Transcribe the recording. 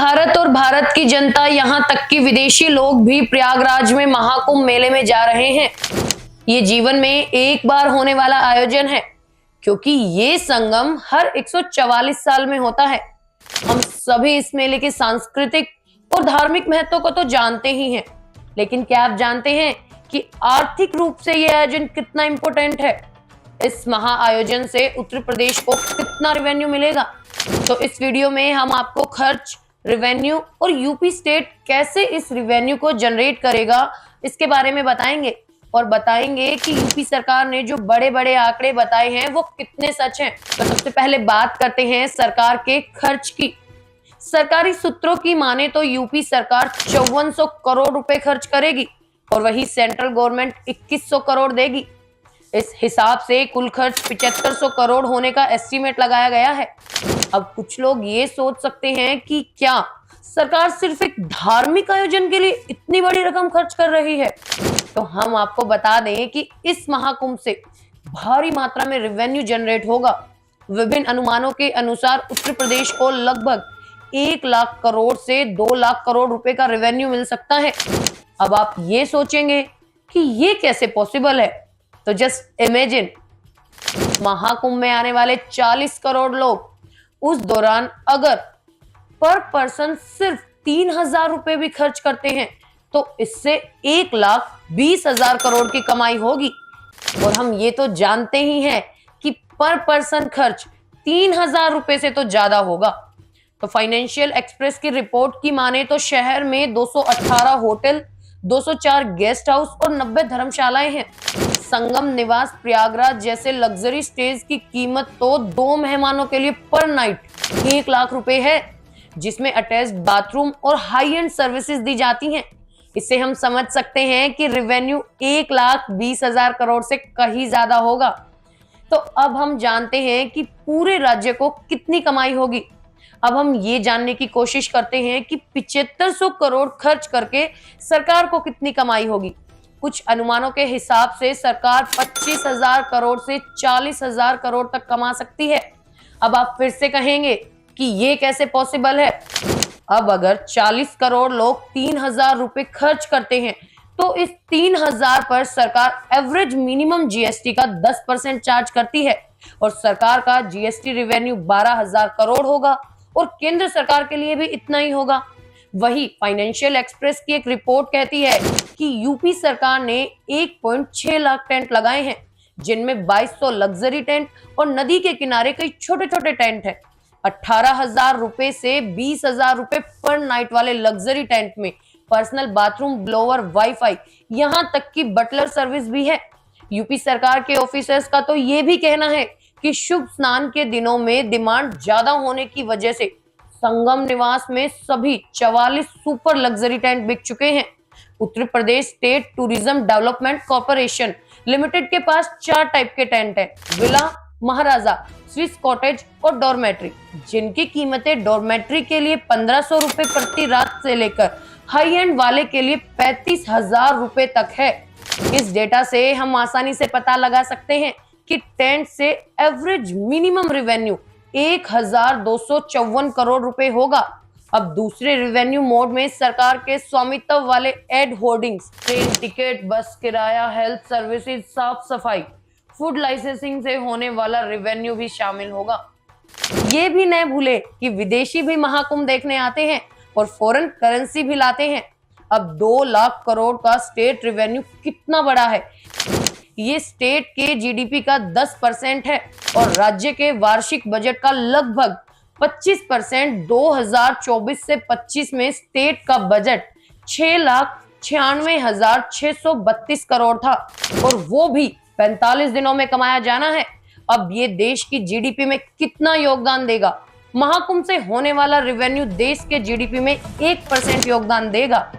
भारत और भारत की जनता यहाँ तक कि विदेशी लोग भी प्रयागराज में महाकुंभ मेले में जा रहे हैं। ये जीवन में एक बार होने वाला आयोजन है, क्योंकि ये संगम हर 144 साल में होता है। हम सभी इस मेले के सांस्कृतिक और धार्मिक महत्व को तो जानते ही हैं, लेकिन क्या आप जानते हैं कि आर्थिक रूप से ये आयोजन कितना इंपॉर्टेंट है? इस महा आयोजन से उत्तर प्रदेश को कितना रेवेन्यू मिलेगा? तो इस वीडियो में हम आपको खर्च, रेवेन्यू और यूपी स्टेट कैसे इस रेवेन्यू को जनरेट करेगा, इसके बारे में बताएंगे और बताएंगे कि यूपी सरकार ने जो बड़े बड़े आंकड़े बताए हैं वो कितने सच हैं। तो सबसे पहले बात करते हैं सरकार के खर्च की। सरकारी सूत्रों की माने तो यूपी सरकार 5400 करोड़ रुपए खर्च करेगी और वही सेंट्रल गवर्नमेंट 2100 करोड़ देगी। इस हिसाब से कुल खर्च 7500 करोड़ होने का एस्टीमेट लगाया गया है। अब कुछ लोग ये सोच सकते हैं कि क्या सरकार सिर्फ एक धार्मिक आयोजन के लिए इतनी बड़ी रकम खर्च कर रही है? तो हम आपको बता दें कि इस महाकुंभ से भारी मात्रा में रेवेन्यू जनरेट होगा। विभिन्न अनुमानों के अनुसार उत्तर प्रदेश को लगभग 1 लाख करोड़ से 2 लाख करोड़ रुपए का रेवेन्यू मिल सकता है। अब आप ये सोचेंगे कि ये कैसे पॉसिबल है? तो जस्ट इमेजिन, महाकुंभ में आने वाले 40 करोड़ लोग, उस दौरान अगर पर पर्सन सिर्फ 3000 रुपए भी खर्च करते हैं तो इससे 1,20,000 करोड़ की कमाई होगी। और हम ये तो जानते ही हैं कि पर पर्सन खर्च 3000 रुपए से तो ज्यादा होगा। तो फाइनेंशियल एक्सप्रेस की रिपोर्ट की माने तो शहर में 218 होटल, 204 गेस्ट हाउस और 90 धर्मशालाएं हैं। संगम निवास प्रयागराज जैसे लग्जरी स्टेज की कीमत तो 2 मेहमानों के लिए पर नाइट 1 लाख रुपए है, जिसमें अटैच्ड बाथरूम और हाई एंड सर्विसेज दी जाती हैं। इससे हम समझ सकते हैं कि रेवेन्यू 1,20,000 करोड़ से कहीं ज्यादा होगा। तो अब हम जानते हैं कि पूरे राज्य को कितनी कमाई होगी। अब हम ये जानने की कोशिश करते हैं कि 7500 करोड़ खर्च करके सरकार को कितनी कमाई होगी। कुछ अनुमानों के हिसाब से सरकार 25,000 करोड़ से 40,000 करोड़ तक कमा सकती है। अब आप फिर से कहेंगे कि ये कैसे पॉसिबल है? अब अगर 40 करोड़ लोग 3000 रुपए खर्च करते हैं तो इस 3000 पर सरकार एवरेज मिनिमम जीएसटी का 10% चार्ज करती है और सरकार का जीएसटी रेवेन्यू 12,000 करोड़ होगा और केंद्र सरकार के लिए भी इतना ही होगा। वही फाइनेंशियल एक्सप्रेस की एक रिपोर्ट कहती है कि यूपी सरकार ने 1.6 लाख टेंट लगाए हैं, जिनमें 2200 लग्जरी टेंट और नदी के किनारे कई छोटे छोटे टेंट हैं। 18,000 रुपए से 20,000 रुपए पर नाइट वाले लग्जरी टेंट में पर्सनल बाथरूम, ब्लोअर, वाईफाई, यहाँ तक कि बटलर सर्विस भी है। यूपी सरकार के ऑफिसर्स का तो ये भी कहना है कि शुभ स्नान के दिनों में डिमांड ज्यादा होने की वजह से संगम निवास में सभी 44 सुपर लग्जरी टेंट बिक चुके हैं। Uttar Pradesh state tourism development corporation limited के पास 4 टाइप के टेंट हैं: विला, महाराजा, स्विस कॉटेज और डॉर्मेट्री, जिनकी कीमतें डॉर्मेट्री के लिए 1500 रुपए प्रति रात से लेकर हाई एंड वाले के लिए 35,000 रुपए तक है। इस डेटा से हम आसानी से पता लगा सकते हैं कि टेंट से एवरेज मिनिमम रेवेन्यू 1,254 करोड़ रुपए होगा। अब दूसरे रेवेन्यू मोड में सरकार के स्वामित्व वाले एड होर्डिंग्स, ट्रेन टिकट, बस किराया, हेल्थ सर्विसेज, साफ सफाई, फूड लाइसेंसिंग से होने वाला रेवेन्यू भी शामिल होगा। ये भी न भूले कि विदेशी भी महाकुंभ देखने आते हैं और फॉरेन करेंसी भी लाते हैं। अब 2 लाख करोड़ का स्टेट रेवेन्यू कितना बड़ा है? ये स्टेट के जीडीपी का 10% है और राज्य के वार्षिक बजट का लगभग 25%। 2024 से 25 में स्टेट का बजट 6,96,632 करोड़ था और वो भी 45 दिनों में कमाया जाना है। अब ये देश की जीडीपी में कितना योगदान देगा? महाकुंभ से होने वाला रेवेन्यू देश के जीडीपी में 1% योगदान देगा।